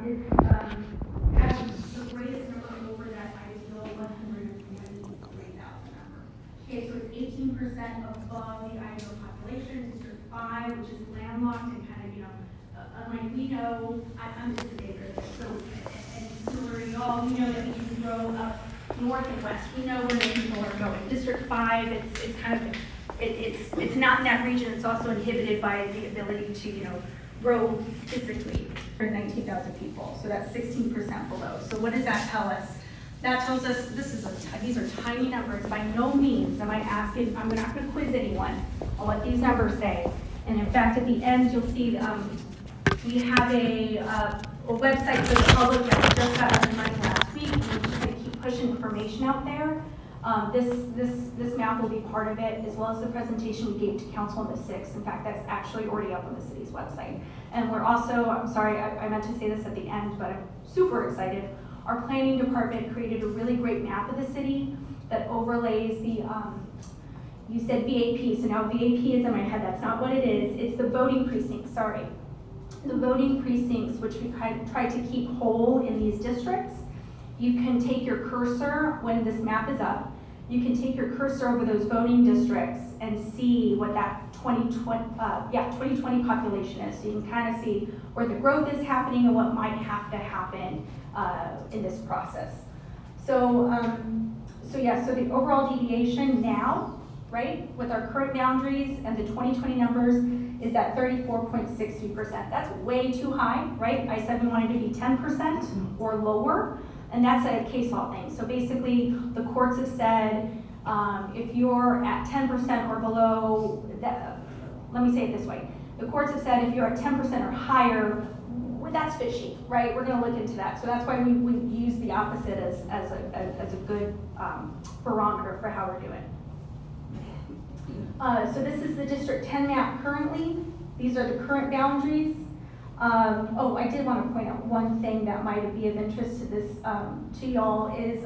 has the greatest number over that ideal 143,000 number. Okay, so it's 18% above the ideal population. District 5, which is landlocked and kind of, unlike we know, I'm just a data, so, and similar to y'all, we know that we can grow up north and west. We know where the people are going. District 5, it's kind of, it's not in that region. It's also inhibited by the ability to, grow physically for 19,000 people. So that's 16% below. So what does that tell us? That tells us these are tiny numbers. By no means am I asking, I'm not going to quiz anyone on what these numbers say. And in fact, at the end, you'll see we have a website for the public that we just got up and running last week. We're just going to keep pushing information out there. This map will be part of it, as well as the presentation we gave to council on the 6th. In fact, that's actually already up on the city's website. And we're also, I'm sorry, I meant to say this at the end, but I'm super excited. Our planning department created a really great map of the city that overlays the, you said VAP, so now VAP is in my head. That's not what it is. It's the voting precincts, sorry. The voting precincts, which we try to keep whole in these districts. You can take your cursor when this map is up. You can take your cursor over those voting districts and see what that 2020 population is. So you can kind of see where the growth is happening and what might have to happen in this process. So the overall deviation now, right, with our current boundaries and the 2020 numbers is at 34.62%. That's way too high, right? I said we wanted to be 10% or lower. And that's a case law thing. So basically, the courts have said if you're at 10% or below, let me say it this way. The courts have said if you're at 10% or higher, that's fishy, right? We're going to look into that. So that's why we use the opposite as a good barometer for how we're doing. So this is the District 10 map currently. These are the current boundaries. I did want to point out one thing that might be of interest to this, to y'all is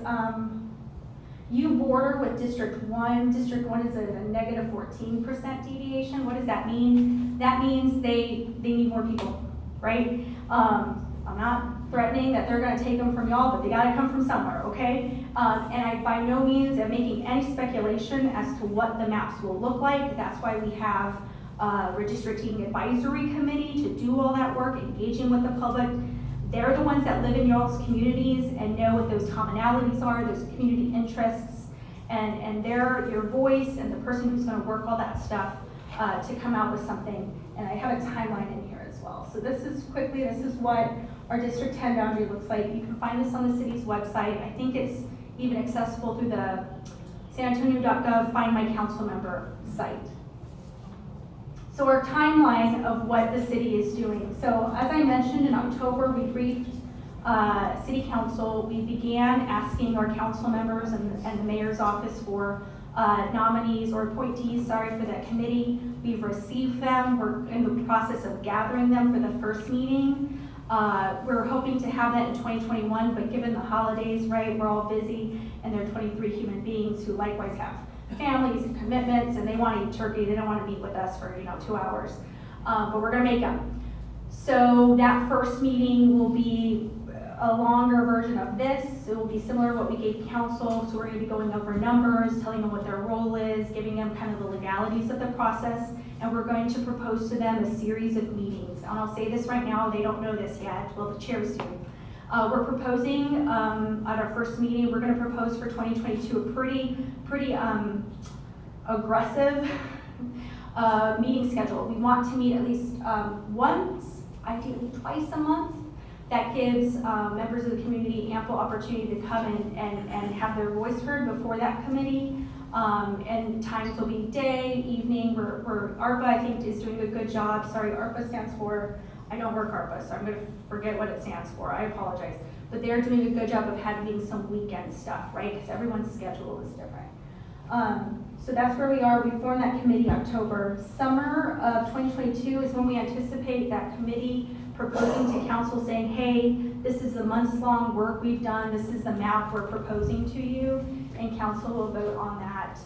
you border with District 1. District 1 is a negative 14% deviation. What does that mean? That means they need more people, right? I'm not threatening that they're going to take them from y'all, but they got to come from somewhere, okay? And I by no means am making any speculation as to what the maps will look like. That's why we have redistricting advisory committee to do all that work, engaging with the public. They're the ones that live in y'all's communities and know what those commonalities are, those community interests, and they're your voice and the person who's going to work all that stuff to come out with something. And I have a timeline in here as well. So this is what our District 10 boundary looks like. You can find this on the city's website. I think it's even accessible through the sanantonio.gov Find My Council Member site. So our timeline of what the city is doing. So as I mentioned, in October, we briefed City Council. We began asking our council members and the mayor's office for nominees or appointees, for that committee. We've received them. We're in the process of gathering them for the first meeting. We're hoping to have that in 2021, but given the holidays, right, we're all busy, and there are 23 human beings who likewise have families and commitments, and they want to eat turkey. They don't want to meet with us for 2 hours, but we're going to make them. So that first meeting will be a longer version of this. It will be similar to what we gave council. So we're going to be going over numbers, telling them what their role is, giving them kind of the legalities of the process, and we're going to propose to them a series of meetings. And I'll say this right now, they don't know this yet. Well, the chairs do. We're proposing at our first meeting, we're going to propose for 2022 a pretty aggressive meeting schedule. We want to meet at least once, ideally twice a month. That gives members of the community ample opportunity to come in and have their voice heard before that committee. And times will be day, evening. ARPA, I think, is doing a good job. Sorry, ARPA stands for, I don't work ARPA, so I'm going to forget what it stands for. I apologize. But they're doing a good job of having some weekend stuff, right? Because everyone's schedule is different. So that's where we are. We formed that committee October. Summer of 2022 is when we anticipate that committee proposing to council saying, hey, this is the months-long work we've done. This is the map we're proposing to you. And council will vote on that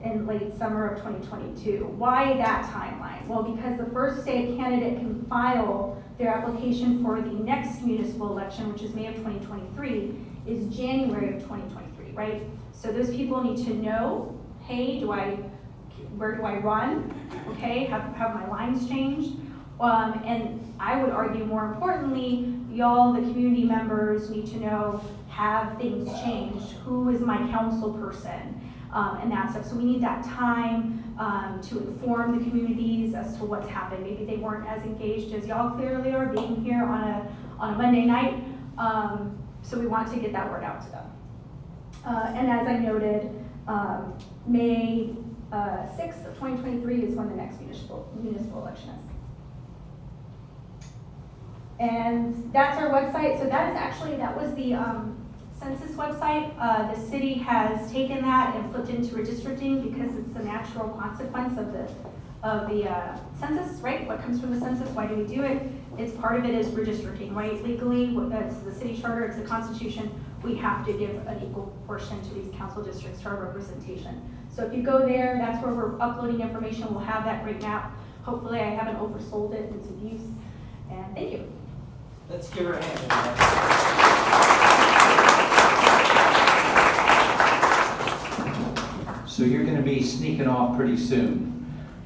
in late summer of 2022. Why that timeline? Well, because the first day a candidate can file their application for the next community municipal election, which is May of 2023, is January of 2023, right? So those people need to know, hey, where do I run? Okay, have my lines changed? And I would argue more importantly, y'all, the community members, need to know, have things changed? Who is my council person? And that stuff. So we need that time to inform the communities as to what's happened. Maybe they weren't as engaged as y'all clearly are being here on a Monday night. So we want to get that word out to them. And as I noted, May 6th of 2023 is when the next municipal election is. And that's our website. So that was the census website. The city has taken that and flipped into redistricting because it's the natural consequence of the census, right? What comes from the census? Why do we do it? It's part of it is redistricting, right? Legally, it's the city charter, it's the Constitution. We have to give an equal portion to these council districts to our representation. So if you go there, that's where we're uploading information. We'll have that great map. Hopefully, I haven't oversold it in its use. And thank you. Let's give her a hand. So you're going to be sneaking off pretty soon.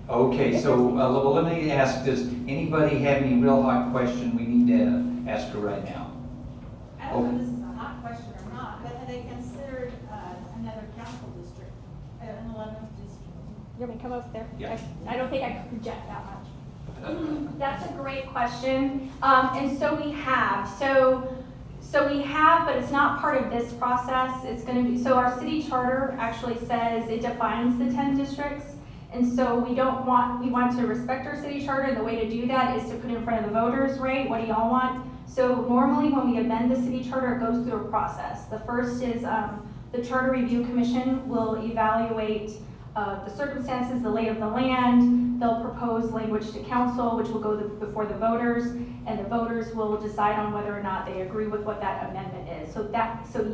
Okay, so let me ask, does anybody have any real hot question we need to ask her right now? I don't know if this is a hot question or not, but have they considered another council district, an 11th district? You want me to come up there? Yeah. I don't think I can project that much. That's a great question. And so we have. So we have, but it's not part of this process. It's going to be, so our city charter actually says it defines the 10 districts. And so we want to respect our city charter. The way to do that is to put in front of the voters, right? What do y'all want? So normally when we amend the city charter, it goes through a process. The first is the Charter Review Commission will evaluate the circumstances, the lay of the land. They'll propose language to council, which will go before the voters, and the voters will decide on whether or not they agree with what that amendment is. So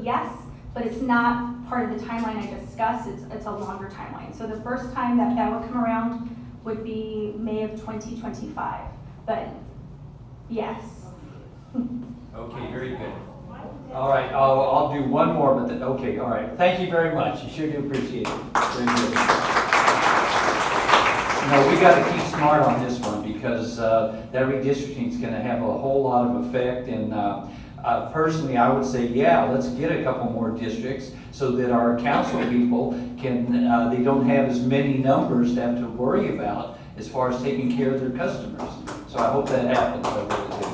yes, but it's not part of the timeline I discussed. It's a longer timeline. So the first time that would come around would be May of 2025. But yes. Okay, very good. All right, I'll do one more, but okay, all right. Thank you very much. You sure do appreciate it. Very good. No, we got to keep smart on this one because that redistricting is going to have a whole lot of effect. And personally, I would say, yeah, let's get a couple more districts so that our council people can, they don't have as many numbers to have to worry about as far as taking care of their customers. So I hope that happens. I really do.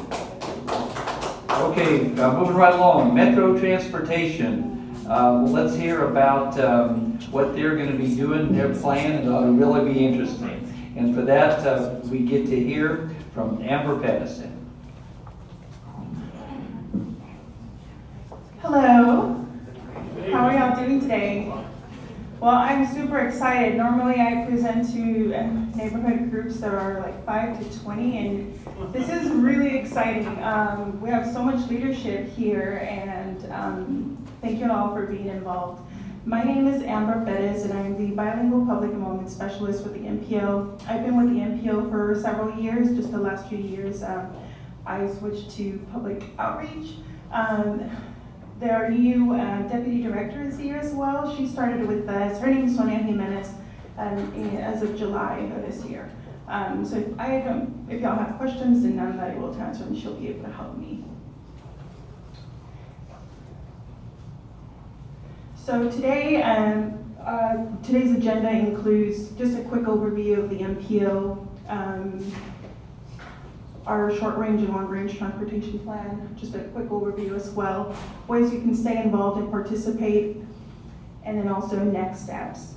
Okay, moving right along, Metro Transportation. Let's hear about what they're going to be doing, their plan, and it'll really be interesting. And for that, we get to hear from Amber Pedersen. Hello, how are y'all doing today? Well, I'm super excited. Normally I present to neighborhood groups that are like 5 to 20, and this is really exciting. We have so much leadership here, and thank you all for being involved. My name is Amber Perez, and I'm the Bilingual Public Enrollment Specialist with the MPO. I've been with the MPO for several years. Just the last few years, I switched to public outreach. Their new deputy director is here as well. She started with us. Her name is Sonia Jimenez as of July of this year. So if y'all have questions, then I'm not able to answer them, she'll be able to help me. So today, today's agenda includes just a quick overview of the MPO, our short-range and long-range transportation plan, just a quick overview as well, ways you can stay involved and participate, and then also next steps.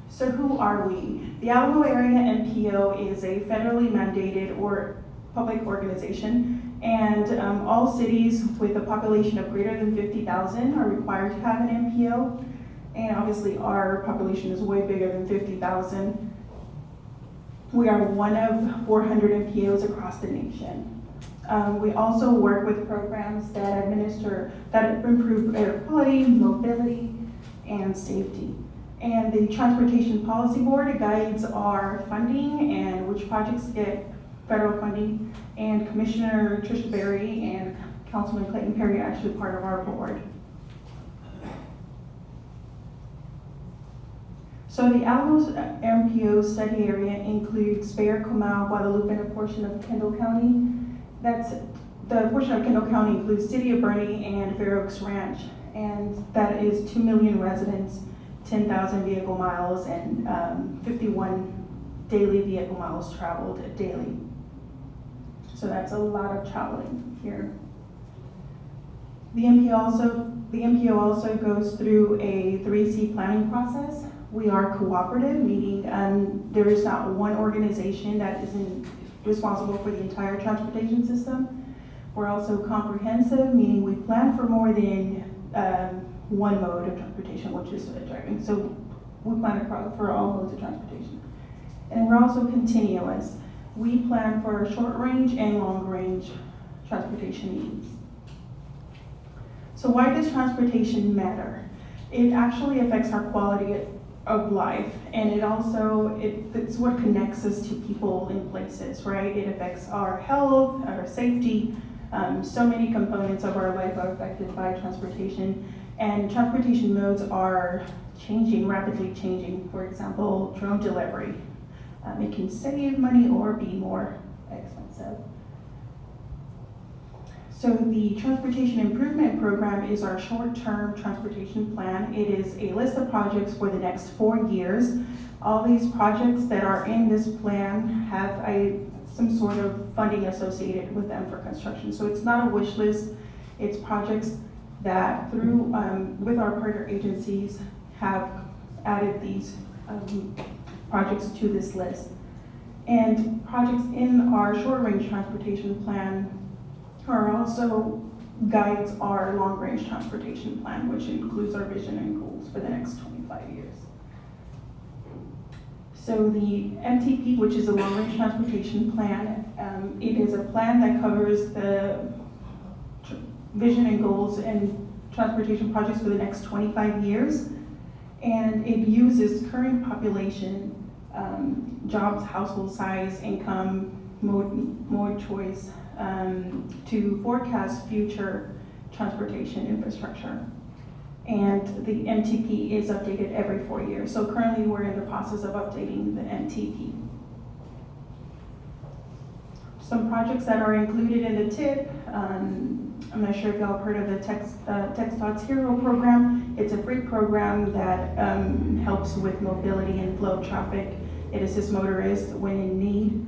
So who are we? The Alamo Area MPO is a federally mandated or public organization, and all cities with a population of greater than 50,000 are required to have an MPO, and obviously our population is way bigger than 50,000. We are one of 400 MPOs across the nation. We also work with programs that improve air quality, mobility, and safety. And the Transportation Policy Board guides our funding and which projects get federal funding and Commissioner Tricia Berry and Councilman Clayton Perry are actually part of our board. So the Alamos MPO study area includes Bexar, Comal, Guadalupe, and a portion of Kendall County. The portion of Kendall County includes City of Bernie and Fair Oaks Ranch, and that is 2 million residents, 10,000 vehicle miles, and 51 daily vehicle miles traveled daily. So that's a lot of traveling here. The MPO also goes through a 3C planning process. We are cooperative, meaning there is not one organization that isn't responsible for the entire transportation system. We're also comprehensive, meaning we plan for more than one mode of transportation, which is driving. So we plan for all modes of transportation. And we're also continuous. We plan for short range and long range transportation needs. So why does transportation matter? It actually affects our quality of life, and it's what connects us to people and places, right? It affects our health, our safety. So many components of our life are affected by transportation, and transportation modes are rapidly changing. For example, drone delivery. It can save money or be more expensive. So the Transportation Improvement Program is our short-term transportation plan. It is a list of projects for the next 4 years. All these projects that are in this plan have some sort of funding associated with them for construction. So it's not a wish list. It's projects that with our partner agencies have added these projects to this list. And projects in our short-range transportation plan are also guides our long-range transportation plan, which includes our vision and goals for the next 25 years. So the MTP, which is a long-range transportation plan, it is a plan that covers the vision and goals and transportation projects for the next 25 years. And it uses current population, jobs, household size, income, mode choice, to forecast future transportation infrastructure. And the MTP is updated every 4 years. So currently we're in the process of updating the MTP. Some projects that are included in the TIP, I'm not sure if y'all have heard of the TxDOT's Hero program. It's a free program that helps with mobility and flow of traffic. It assists motorists when in need.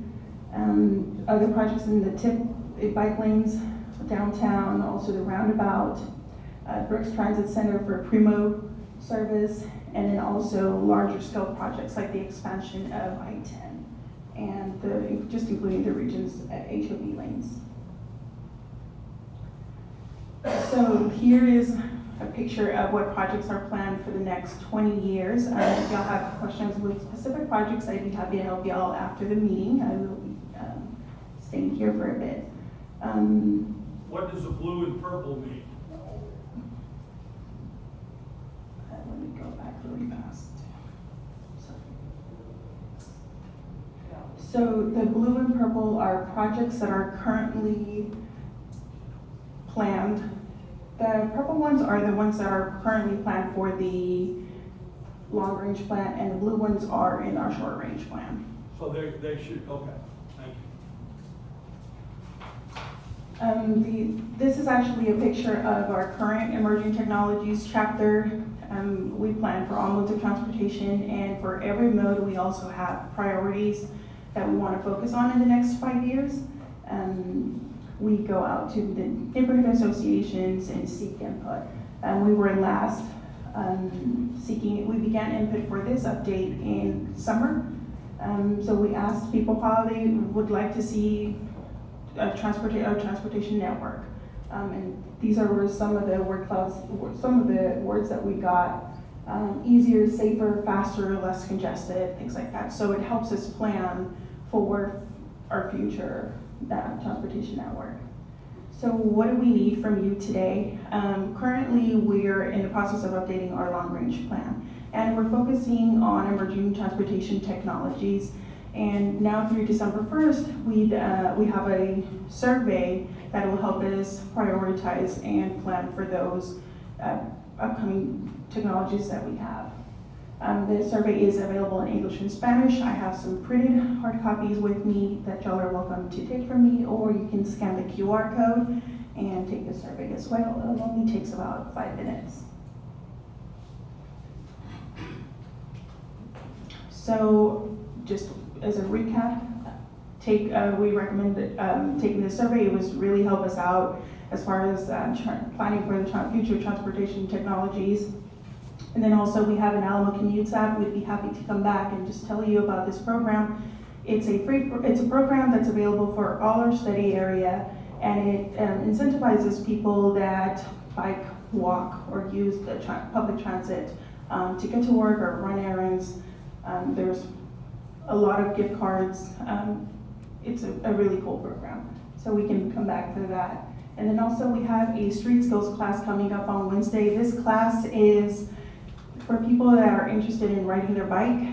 Other projects in the TIP, bike lanes, downtown, also the roundabout, Brooks Transit Center for Primo service, and then also larger scale projects like the expansion of I-10 and just including the region's HOV lanes. So here is a picture of what projects are planned for the next 20 years. If y'all have questions with specific projects, I'd be happy to help y'all after the meeting. I will be staying here for a bit. What does the blue and purple mean? Let me go back really fast. So the blue and purple are projects that are currently planned. The purple ones are the ones that are currently planned for the long-range plan, and the blue ones are in our short-range plan. So they should, okay, thank you. This is actually a picture of our current emerging technologies chapter. We plan for all modes of transportation, and for every mode, we also have priorities that we want to focus on in the next 5 years. We go out to the neighborhood associations and seek input. We were last we began input for this update in summer. So we asked people how they would like to see a transportation network. And these are some of the words that we got. Easier, safer, faster, less congested, things like that. So it helps us plan for our future transportation network. So what do we need from you today? Currently, we're in the process of updating our long-range plan, and we're focusing on emerging transportation technologies And now through December 1st, we have a survey that will help us prioritize and plan for those upcoming technologies that we have. The survey is available in English and Spanish. I have some printed hard copies with me that y'all are welcome to take from me, or you can scan the QR code and take the survey as well. It only takes about 5 minutes. So just as a recap, we recommend taking the survey. It was really help us out as far as planning for the future transportation technologies. And then also we have an Alamo Commutes app. We'd be happy to come back and just tell you about this program. It's a program that's available for all our study area, and it incentivizes people that bike, walk, or use the public transit to get to work or run errands. There's a lot of gift cards. It's a really cool program. So we can come back to that. And then also we have a street skills class coming up on Wednesday. This class is for people that are interested in riding their bike.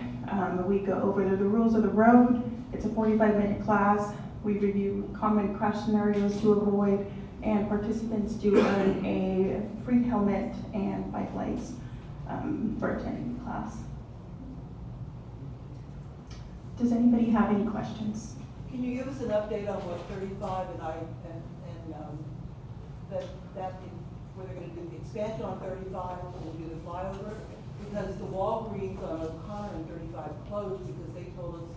We go over the rules of the road. It's a 45-minute class. We review common crash scenarios to avoid, and participants do earn a free helmet and bike lights for attending the class. Does anybody have any questions? Can you give us an update on what 35 where they're going to do the expansion on 35 and do the flyover? Because the Walgreens on O'Connor and 35 closed because they told us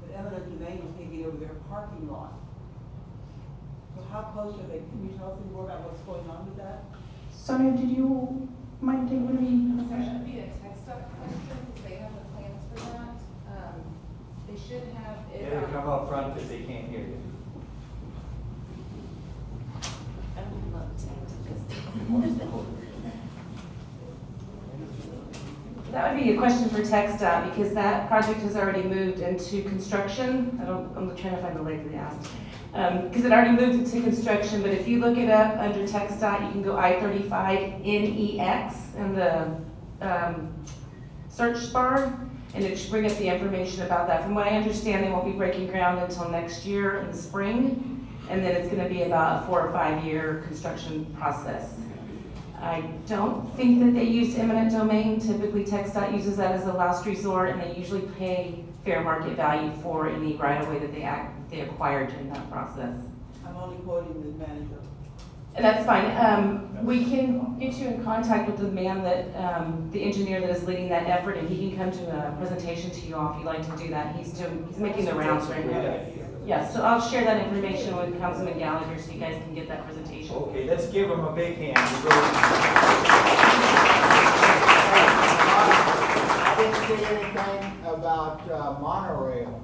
that eminent domain was taking over their parking lot. So how close are they? Can you tell us any more about what's going on with that? Sonia, did you mind taking me? That should be a text up question, because they have the plans for that. They should have it. Yeah, come up front because they can't hear you. That would be a question for TxDOT, because that project has already moved into construction. I'm trying to find the lady that asked. Because it already moved into construction, but if you look it up under TxDOT, you can go I-35 NEX in the search bar, and it should bring up the information about that. From what I understand, they won't be breaking ground until next year in the spring, and then it's gonna be about a 4 or 5 year construction process. I don't think that they use eminent domain. Typically, TxDOT uses that as a last resort, and they usually pay fair market value for any right-of-way that they acquired during that process. I'm only quoting the manager. And that's fine. We can get you in contact with the man that, the engineer that is leading that effort, and he can come to a presentation to you all if you'd like to do that. He's making the rounds right now. Yeah, so I'll share that information with Councilman Gallagher so you guys can get that presentation. Okay, let's give them a big hand. I didn't see anything about monorail.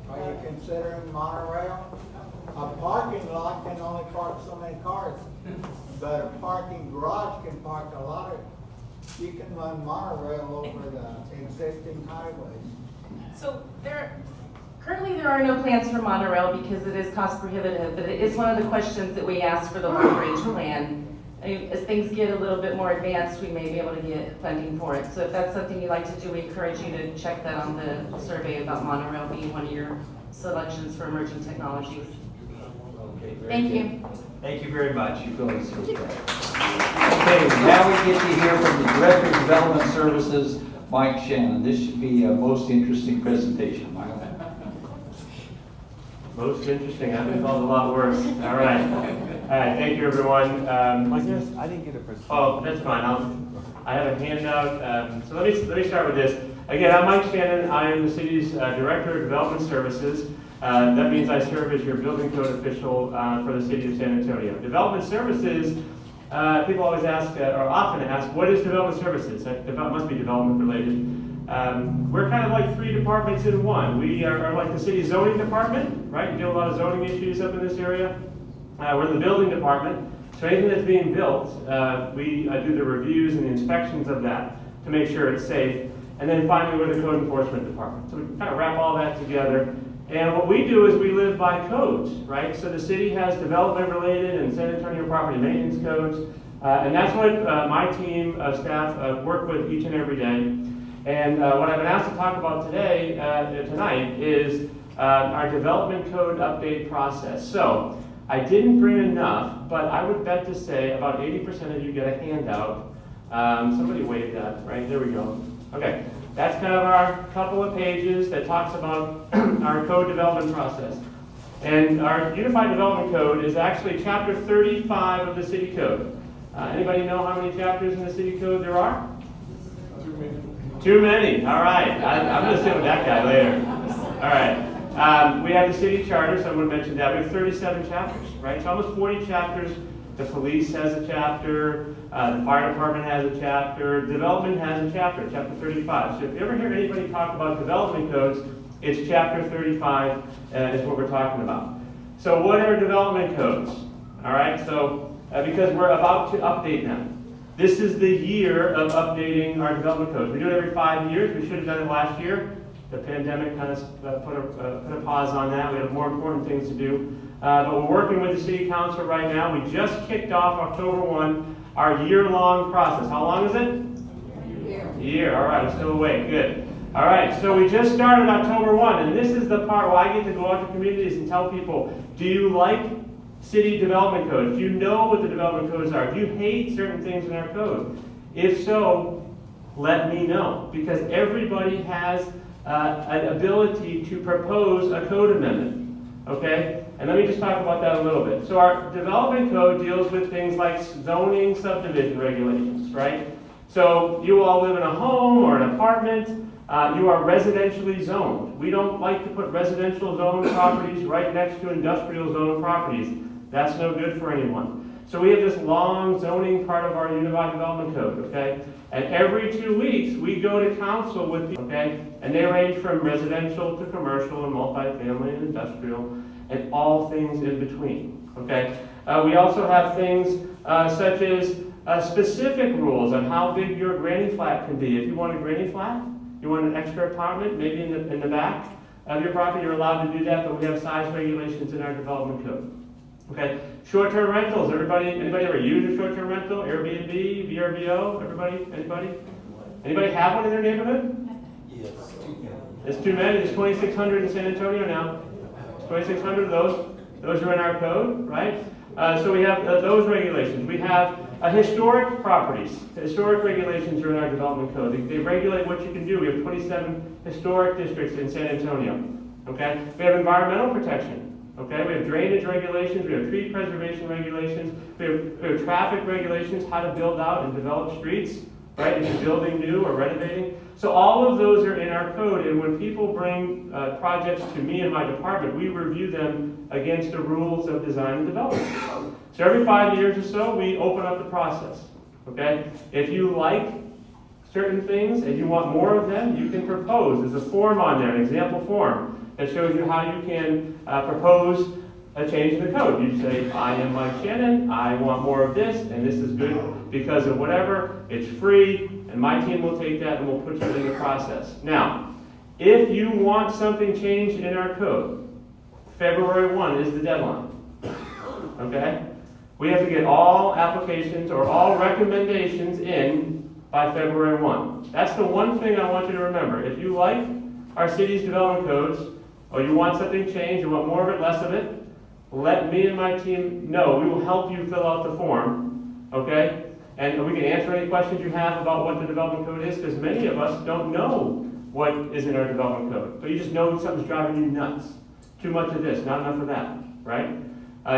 Are you considering monorail? A parking lot can only park so many cars, but a parking garage can park a lot of, you can run monorail over the existing highways. So currently there are no plans for monorail because it is cost prohibitive, but it is one of the questions that we asked for the long-range plan. As things get a little bit more advanced, we may be able to get funding for it. So if that's something you'd like to do, we encourage you to check that on the survey about monorail being one of your selections for emerging technologies. Okay, very Thank good. you. Thank you very much. You've really served that. Okay, now we get to hear from the Director of Development Services, Mike Shannon. This should be a most interesting presentation, Mike. Most interesting, I've been called a lot worse. All right. Thank you, everyone. I didn't get a presentation. Oh, that's fine. I have a handout. So let me start with this. Again, I'm Mike Shannon. I am the city's Director of Development Services. That means I serve as your building code official for the city of San Antonio. Development Services, people always ask, or often ask, what is development services? That must be development related. We're kind of like 3 departments in one. We are like the city zoning department, right? We deal with a lot of zoning issues up in this area. We're in the building department. So anything that's being built, we do the reviews and the inspections of that to make sure it's safe. And then finally, we're the code enforcement department. So we kind of wrap all that together. And what we do is we live by codes, right? So the city has development related and San Antonio property maintenance codes. And that's what my team of staff work with each and every day. And what I've been asked to talk about today, tonight, is our development code update process. So I didn't bring enough, but I would bet to say about 80% of you get a handout. Somebody waved that, right? There we go. Okay, that's kind of our couple of pages that talks about our code development process. And our Unified Development Code is actually chapter 35 of the City Code. Anybody know how many chapters in the City Code there are? Too many. All right. I'm going to sit with that guy later. All right. We have the city charter, so I'm going to mention that. We have 37 chapters, right? So almost 40 chapters. The police has a chapter. The fire department has a chapter. Development has a chapter, chapter 35. So if you ever hear anybody talk about development codes, it's chapter 35 is what we're talking about. So what are development codes? All right. So because we're about to update them. This is the year of updating our development codes. We do it every 5 years. We should have done it last year. The pandemic kind of put a pause on that. We have more important things to do. But we're working with the City Council right now. We just kicked off October 1, our year-long process. How long is it? A year. All right, I'm still awake. Good. All right, so we just started October 1, and this is the part where I get to go out to communities and tell people, do you like city development codes? Do you know what the development codes are? Do you hate certain things in our code? If so, let me know, because everybody has an ability to propose a code amendment, okay? And let me just talk about that a little bit. So our development code deals with things like zoning subdivision regulations, right? So you all live in a home or an apartment, you are residentially zoned. We don't like to put residential zone properties right next to industrial zone properties. That's no good for anyone. So we have this long zoning part of our Unified Development Code, okay? And every 2 weeks, we go to council with the, okay? And they range from residential to commercial and multifamily and industrial and all things in between, okay? We also have things such as specific rules on how big your granny flat can be. If you want a granny flat, you want an extra apartment, maybe in the back of your property, you're allowed to do that, but we have size regulations in our development code. Okay, short-term rentals. Anybody ever use a short-term rental? Airbnb, VRBO? Anybody have one in their neighborhood? Yes. There's too many. There's 2,600 in San Antonio now. 2,600 of those. Those are in our code, right? So we have those regulations. We have historic properties. Historic regulations are in our development code. They regulate what you can do. We have 27 historic districts in San Antonio. Okay, we have environmental protection. Okay, we have drainage regulations, we have tree preservation regulations, we have traffic regulations, how to build out and develop streets, right, if you're building new or renovating. So all of those are in our code, and when people bring projects to me and my department, we review them against the rules of design and development. So every 5 years or so, we open up the process, okay? If you like certain things and you want more of them, you can propose. There's a form on there, an example form, that shows you how you can propose a change in the code. You say, I am Mike Shannon, I want more of this, and this is good because of whatever, it's free, and my team will take that and we'll put you in the process. Now, if you want something changed in our code, February 1 is the deadline, okay? We have to get all applications or all recommendations in by February 1. That's the one thing I want you to remember. If you like our city's development codes, or you want something changed, you want more of it, less of it, let me and my team know. We will help you fill out the form, okay? And we can answer any questions you have about what the development code is, because many of us don't know what is in our development code. But you just know something's driving you nuts. Too much of this, not enough of that, right?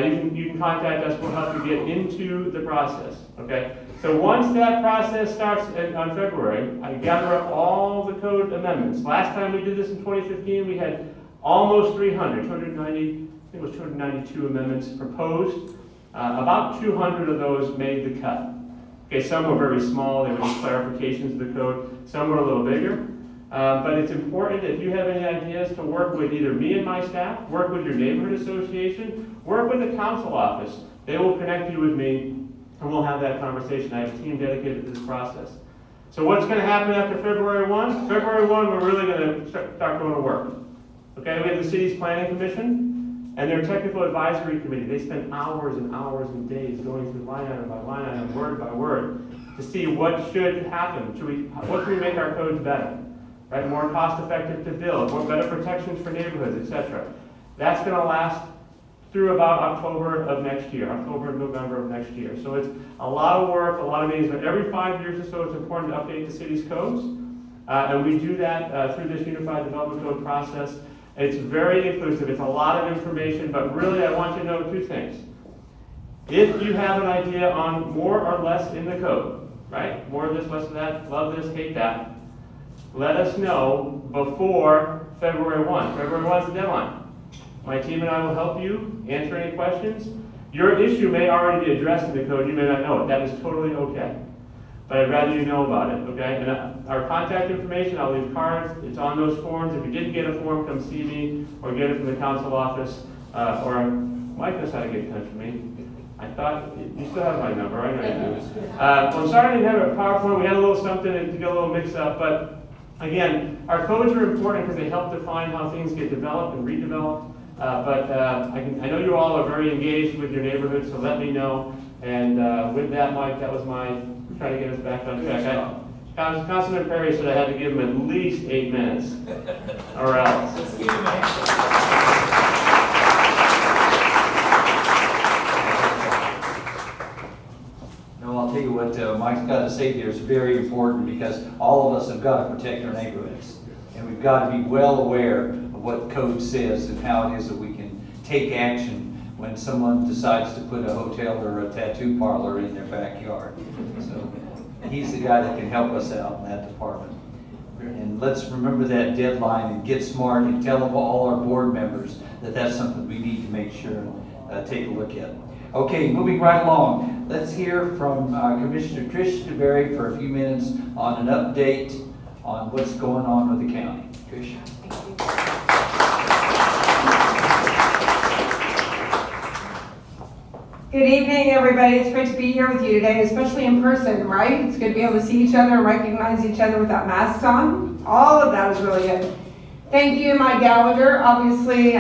You can contact us, we'll help you get into the process, okay? So once that process starts on February, I gather up all the code amendments. Last time we did this in 2015, we had almost 300, 290, I think it was 292 amendments proposed. About 200 of those made the cut. Okay, some were very small, they were just clarifications of the code. Some were a little bigger. But it's important, if you have any ideas, to work with either me and my staff, work with your neighborhood association, work with the council office. They will connect you with me, and we'll have that conversation. I have a team dedicated to this process. So what's going to happen after February 1? February 1, we're really going to start going to work. Okay, we have the city's planning commission. And their technical advisory committee, they spend hours and hours and days going through line item by line item, word by word, to see what should happen. What can we make our codes better? Right? More cost effective to build, more better protections for neighborhoods, etc. That's going to last through about October of next year, October and November of next year. So it's a lot of work, a lot of meetings, but every 5 years or so it's important to update the city's codes. And we do that through this Unified Development Code process. It's very inclusive, it's a lot of information, but really I want you to know 2 things. If you have an idea on more or less in the code, right? More of this, less of that, love this, hate that, let us know before February 1. February 1 is the deadline. My team and I will help you answer any questions. Your issue may already be addressed in the code, you may not know it. That is totally okay. But I'd rather you know about it, okay? And our contact information, I'll leave cards, it's on those forms. If you didn't get a form, come see me or get it from the council office, or Mike knows how to get in touch with me. I thought, you still have my number, I know you do. Well, I'm sorry I didn't have a PowerPoint, we had a little something to get a little mixed up, but again, our codes are important because they help define how things get developed and redeveloped. I know you all are very engaged with your neighborhood, so let me know. And with that, Mike, that was my trying to get us back on track. Councilman Perry said I had to give him at least 8 minutes, or else. No, I'll tell you what Mike's got to say here is very important because all of us have got to protect our neighborhoods. And we've got to be well aware of what the code says and how it is that we can take action when someone decides to put a hotel or a tattoo parlor in their backyard. So he's the guy that can help us out in that department. And let's remember that deadline and get smart and tell all our board members that that's something we need to make sure and take a look at. Okay, moving right along. Let's hear from Commissioner Trish DeBerry for a few minutes on an update on what's going on with the county. Trish. Good evening, everybody. It's great to be here with you today, especially in person, right? It's good to be able to see each other and recognize each other without masks on. All of that is really good. Thank you, Mike Gallagher. Obviously,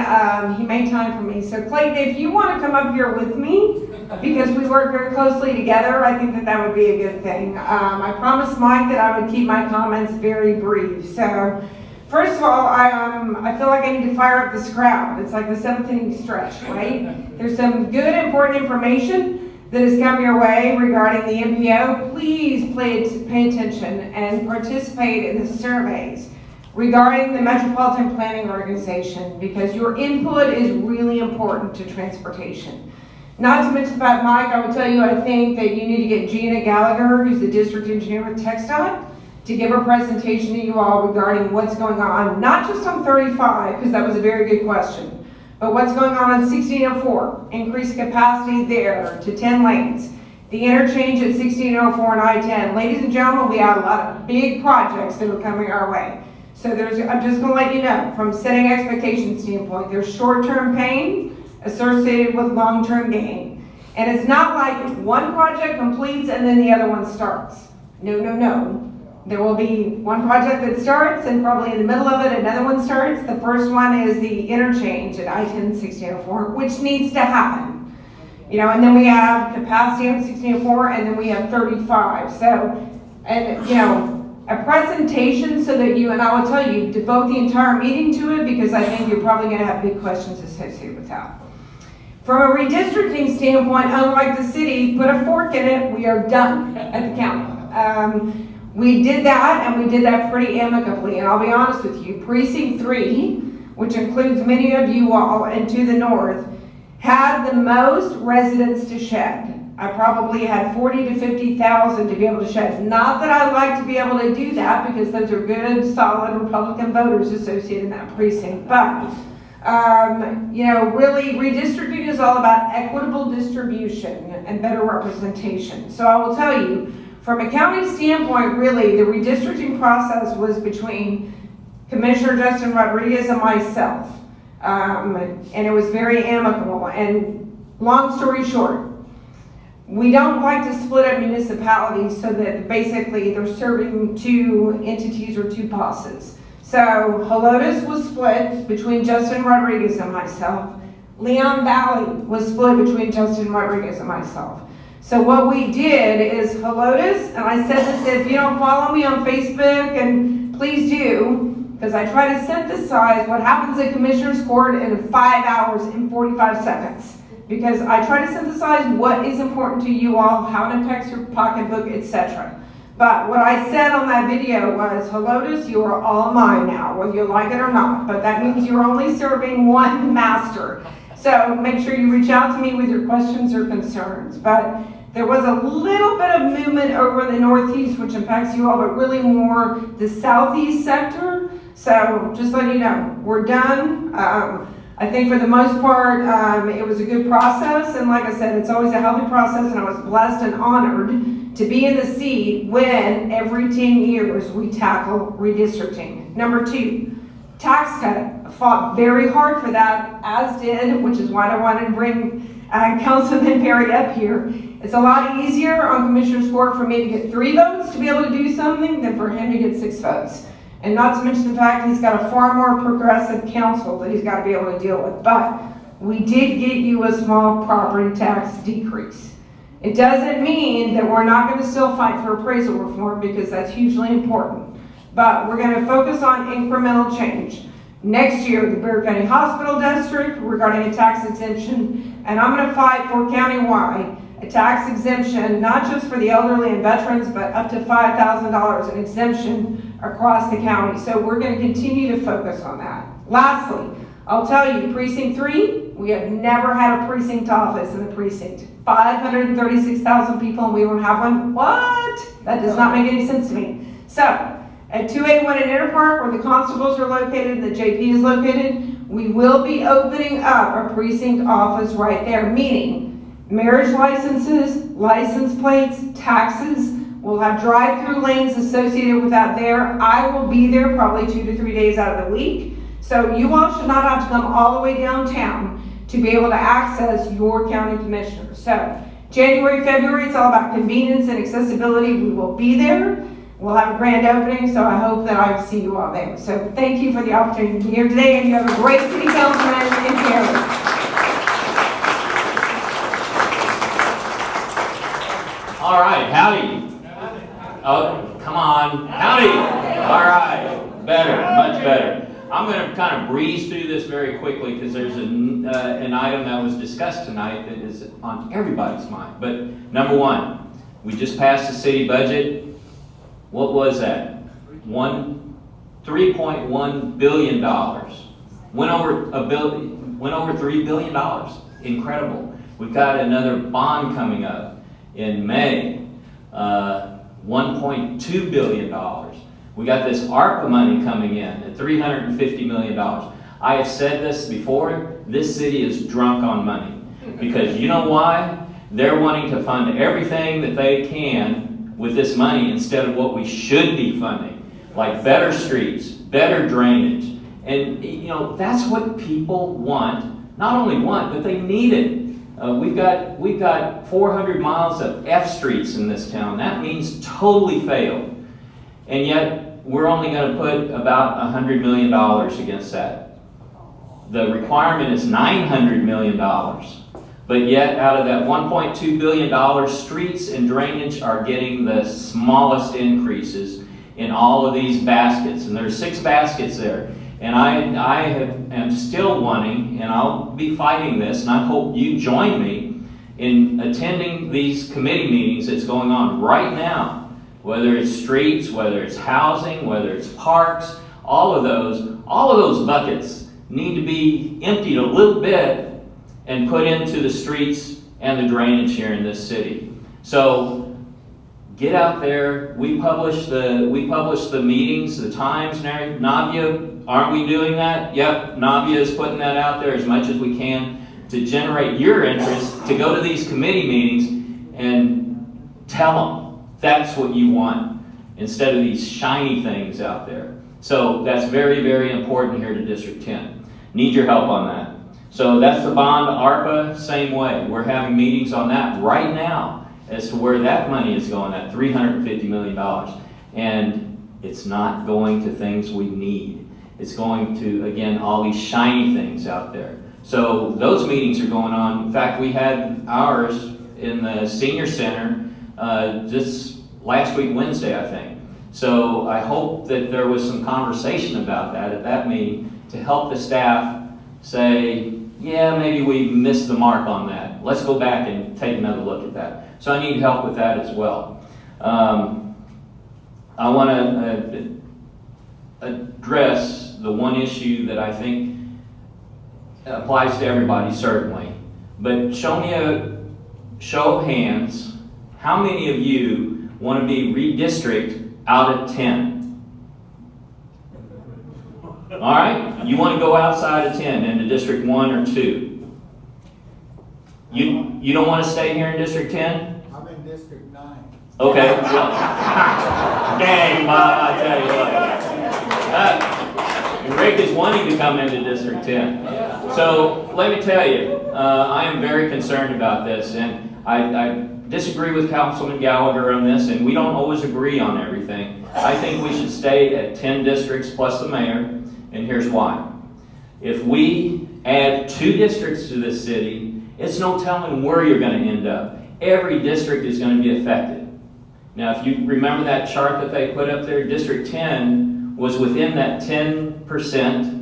he made time for me. So Clayton, if you want to come up here with me, because we work very closely together, I think that would be a good thing. I promised Mike that I would keep my comments very brief. So first of all, I feel like I need to fire up this crowd. It's like the 7th inning stretch, right? There's some good, important information that has come your way regarding the MPO. Please pay attention and participate in the surveys regarding the Metropolitan Planning Organization, because your input is really important to transportation. Not to mention about Mike, I would tell you, I think that you need to get Gina Gallagher, who's the district engineer with TxDOT, to give a presentation to you all regarding what's going on, not just on 35, because that was a very good question, but what's going on 1604, increased capacity there to 10 lanes. The interchange at 1604 and I-10. Ladies and gentlemen, we have a lot of big projects that are coming our way. So I'm just going to let you know, from setting expectations standpoint, there's short-term pain associated with long-term gain. And it's not like one project completes and then the other one starts. No, no, no. There will be one project that starts, and probably in the middle of it, another one starts. The first one is the interchange at I-10 1604, which needs to happen. You know, and then we have capacity on 1604, and then we have 35. So, and you know, a presentation so that you, and I will tell you, devote the entire meeting to it, because I think you're probably going to have big questions associated with that. From a redistricting standpoint, unlike the city, put a fork in it, we are done at the county. We did that, and we did that pretty amicably, and I'll be honest with you, Precinct 3, which includes many of you all, and to the north, had the most residents to shed. I probably had 40 to 50,000 to be able to shed. Not that I'd like to be able to do that, because those are good, solid Republican voters associated in that precinct, but you know, really, redistricting is all about equitable distribution and better representation. So I will tell you, from a county standpoint, really, the redistricting process was between Commissioner Justin Rodriguez and myself. And it was very amicable. And long story short, we don't like to split up municipalities so that basically they're serving 2 entities or 2 bosses. So Helotes was split between Justin Rodriguez and myself. Leon Valley was split between Justin Rodriguez and myself. So what we did is Helotes, and I said this, if you don't follow me on Facebook, and please do, because I try to synthesize what happens at Commissioner's Court in 5 hours and 45 seconds. Because I try to synthesize what is important to you all, how it impacts your pocketbook, etc. But what I said on that video was, Helotes, you are all mine now, whether you like it or not. But that means you're only serving one master. So make sure you reach out to me with your questions or concerns. But there was a little bit of movement over in the northeast, which impacts you all, but really more the southeast sector. So just letting you know, we're done. I think for the most part, it was a good process. And like I said, it's always a healthy process, and I was blessed and honored to be in the seat when every 10 years we tackle redistricting. Number 2, tax cut. I fought very hard for that, as did, which is why I wanted to bring Councilman Perry up here. It's a lot easier on Commissioner's Court for me to get 3 votes to be able to do something than for him to get 6 votes. And not to mention the fact he's got a far more progressive council that he's got to be able to deal with. But we did get you a small property tax decrease. It doesn't mean that we're not going to still fight for appraisal reform, because that's hugely important. But we're going to focus on incremental change. Next year, the Bexar County Hospital District regarding a tax exemption, and I'm going to fight for countywide a tax exemption, not just for the elderly and veterans, but up to $5,000 in exemption across the county. So we're going to continue to focus on that. Lastly, I'll tell you, Precinct 3, we have never had a precinct office in the precinct. 536,000 people and we won't have one? What? That does not make any sense to me. So, at 281 in Inter Park, where the constables are located and the JP is located, we will be opening up a precinct office right there, meaning marriage licenses, license plates, taxes. We'll have drive-through lanes associated with that there. I will be there probably 2 to 3 days out of the week. So you all should not have to come all the way downtown to be able to access your county commissioners. So January, February, it's all about convenience and accessibility. We will be there. We'll have a grand opening, so I hope that I see you all there. So thank you for the opportunity to be here today, and you have a great city councilman in Perry. All right, howdy. Oh, come on, howdy. All right, better, much better. I'm going to kind of breeze through this very quickly because there's an item that was discussed tonight that is on everybody's mind. But number 1, we just passed the city budget. What was that? $3.1 billion. Went over $3 billion. Incredible. We've got another bond coming up in May. $1.2 billion. We got this ARPA money coming in at $350 million. I have said this before, this city is drunk on money. Because you know why? They're wanting to fund everything that they can with this money instead of what we should be funding. Like better streets, better drainage. And you know, that's what people want. Not only want, but they need it. We've got 400 miles of F streets in this town. That means totally failed. And yet, we're only going to put about $100 million against that. The requirement is $900 million. But yet, out of that $1.2 billion, streets and drainage are getting the smallest increases in all of these baskets. And there's 6 baskets there. And I am still wanting, and I'll be fighting this, and I hope you join me in attending these committee meetings that's going on right now. Whether it's streets, whether it's housing, whether it's parks, all of those buckets need to be emptied a little bit and put into the streets and the drainage here in this city. So get out there. We publish the meetings, the times, and everything. Navia, aren't we doing that? Yep, Navia is putting that out there as much as we can to generate your interest to go to these committee meetings and tell them that's what you want instead of these shiny things out there. So that's very, very important here to District 10. Need your help on that. So that's the bond, ARPA, same way. We're having meetings on that right now as to where that money is going, that $350 million. And it's not going to things we need. It's going to, again, all these shiny things out there. So those meetings are going on. In fact, we had ours in the senior center just last week, Wednesday, I think. So I hope that there was some conversation about that at that meeting to help the staff say, yeah, maybe we missed the mark on that. Let's go back and take another look at that. So I need help with that as well. I want to address the one issue that I think applies to everybody, certainly. But show me a show of hands. How many of you want to be redistricted out of 10? All right? You want to go outside of 10 into District 1 or 2? You don't want to stay here in District 10? I'm in District 9. Okay, well, dang, Bob, I tell you what. Rick is wanting to come into District 10. So, let me tell you, I am very concerned about this, and I disagree with Councilman Gallagher on this, and we don't always agree on everything. I think we should stay at 10 districts plus the mayor, and here's why. If we add 2 districts to this city, it's no telling where you're going to end up. Every district is going to be affected. Now, if you remember that chart that they put up there, District 10 was within that 10%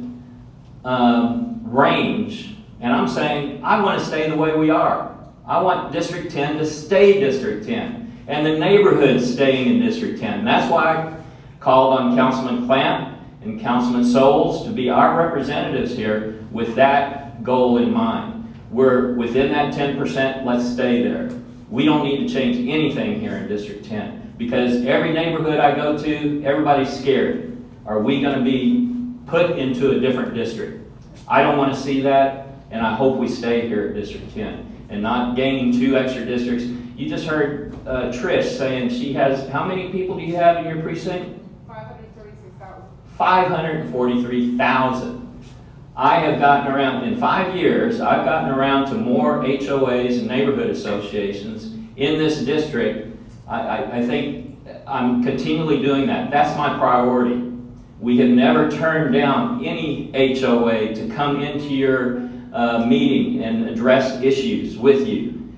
range. And I'm saying, I want to stay the way we are. I want District 10 to stay District 10. And the neighborhoods staying in District 10. And that's why I called on Councilman Clamp and Councilman Souls to be our representatives here with that goal in mind. We're within that 10%, let's stay there. We don't need to change anything here in District 10 because every neighborhood I go to, everybody's scared. Are we going to be put into a different district? I don't want to see that, and I hope we stay here at District 10 and not gaining 2 extra districts. You just heard Trish saying she has, how many people do you have in your precinct? 536,000. 543,000. I have gotten around, in 5 years, I've gotten around to more HOAs and neighborhood associations in this district. I think I'm continually doing that. That's my priority. We have never turned down any HOA to come into your meeting and address issues with you.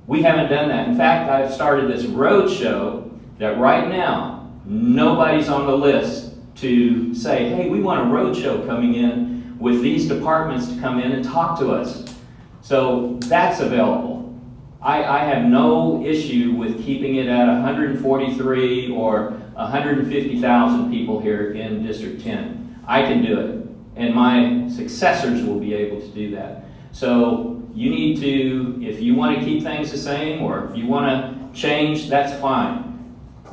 We haven't done that. In fact, I've started this road show that right now, nobody's on the list to say, hey, we want a road show coming in with these departments to come in and talk to us. So that's available. I have no issue with keeping it at 143 or 150,000 people here in District 10. I can do it, and my successors will be able to do that. So you need to, if you want to keep things the same or if you want to change, that's fine.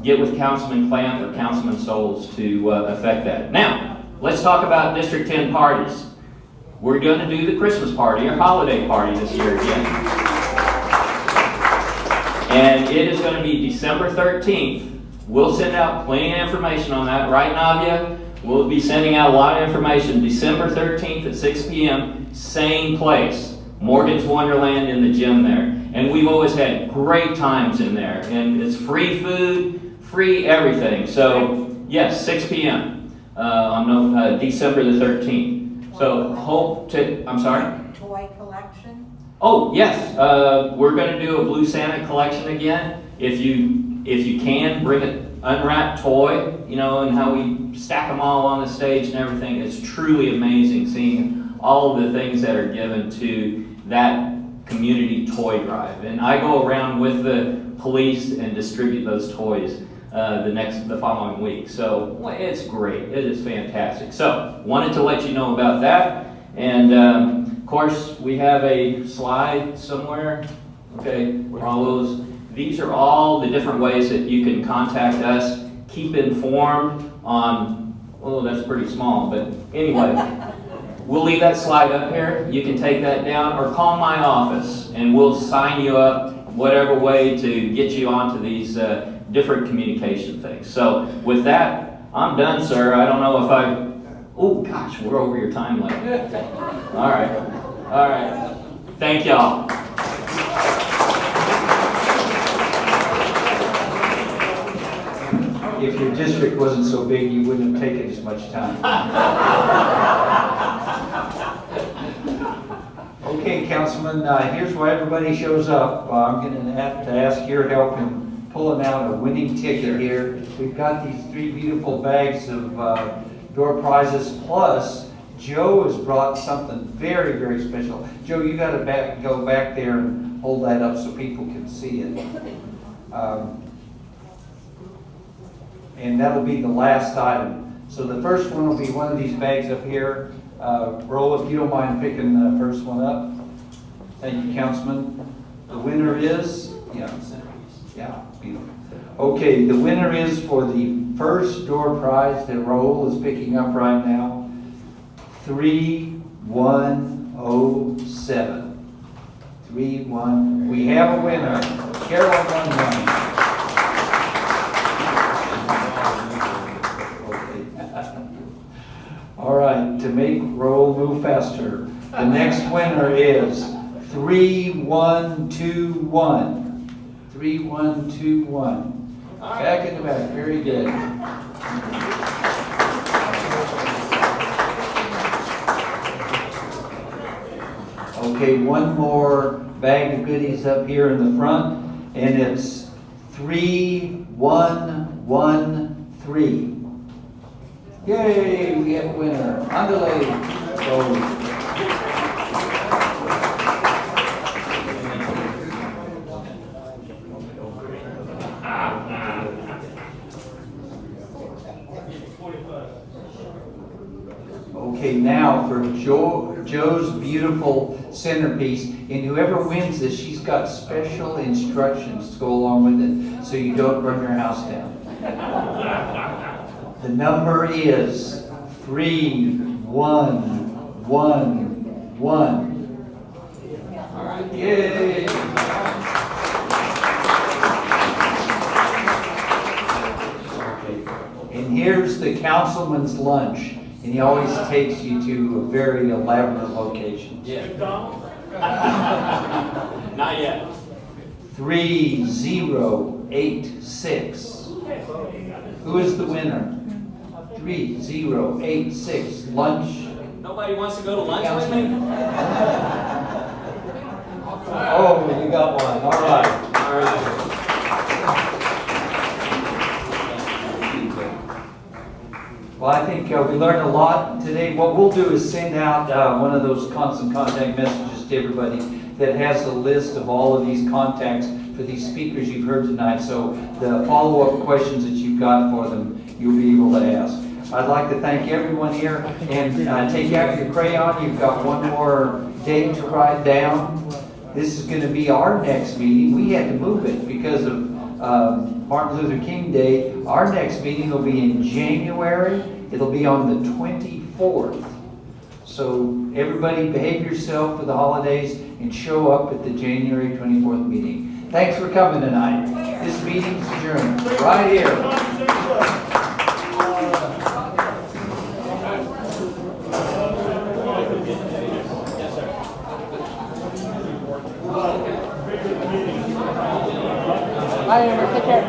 Get with Councilman Clamp or Councilman Souls to affect that. Now, let's talk about District 10 parties. We're going to do the Christmas party or holiday party this year again. And it is going to be December 13th. We'll send out plenty of information on that. Right, Navia? We'll be sending out a lot of information. December 13th at 6 p.m., same place. Morgan's Wonderland in the gym there. And we've always had great times in there. And it's free food, free everything. So, yes, 6 p.m. On December the 13th. So hope to, I'm sorry? Toy collection? Oh, yes. We're going to do a Blue Santa collection again. If you can, bring an unwrapped toy, you know, and how we stack them all on the stage and everything. It's truly amazing seeing all of the things that are given to that community toy drive. And I go around with the police and distribute those toys the following week. So it's great. It is fantastic. So wanted to let you know about that. And of course, we have a slide somewhere. Okay, all those. These are all the different ways that you can contact us. Keep informed on. Oh, that's pretty small, but anyway. We'll leave that slide up here. You can take that down or call my office and we'll sign you up whatever way to get you onto these different communication things. So with that, I'm done, sir. I don't know if oh gosh, we're over your time limit. All right. Thank y'all. If your district wasn't so big, you wouldn't have taken as much time. Councilman, here's why everybody shows up. I'm gonna have to ask your help in pulling out a winning ticket here. We've got these 3 beautiful bags of door prizes, plus Joe has brought something very, very special. Joe, you gotta go back there and hold that up so people can see it. And that'll be the last item. So the first one will be one of these bags up here. Roll, if you don't mind picking the first one up. Thank you, Councilman. The winner is, yeah, beautiful. Okay, the winner is for the first door prize that Roll is picking up right now, 3107. 31. We have a winner. Carol won one. All right, to make Roll move faster, the next winner is 3121. 3121. Back in the back, very good. Okay, one more bag of goodies up here in the front, and it's 3113. Yay, we have a winner. Andale. Okay, now for Joe's beautiful centerpiece, and whoever wins this, she's got special instructions to go along with it, so you don't burn your house down. The number is 3111. All right, yay! And here's the councilman's lunch. And he always takes you to a very elaborate location. Yeah. Not yet. 3086. Who is the winner? 3086. Lunch. Nobody wants to go to lunch with me? Oh, you got one. All right. All right. Well, I think we learned a lot today. What we'll do is send out one of those constant contact messages to everybody that has a list of all of these contacts for these speakers you've heard tonight. So the follow-up questions that you've got for them, you'll be able to ask. I'd like to thank everyone here, and take out your crayon. You've got one more date to write down. This is going to be our next meeting. We had to move it because of Martin Luther King Day. Our next meeting will be in January. It'll be on the 24th. So everybody behave yourself for the holidays and show up at the January 24th meeting. Thanks for coming tonight. This meeting's adjourned right here. Bye, Amber. Take care.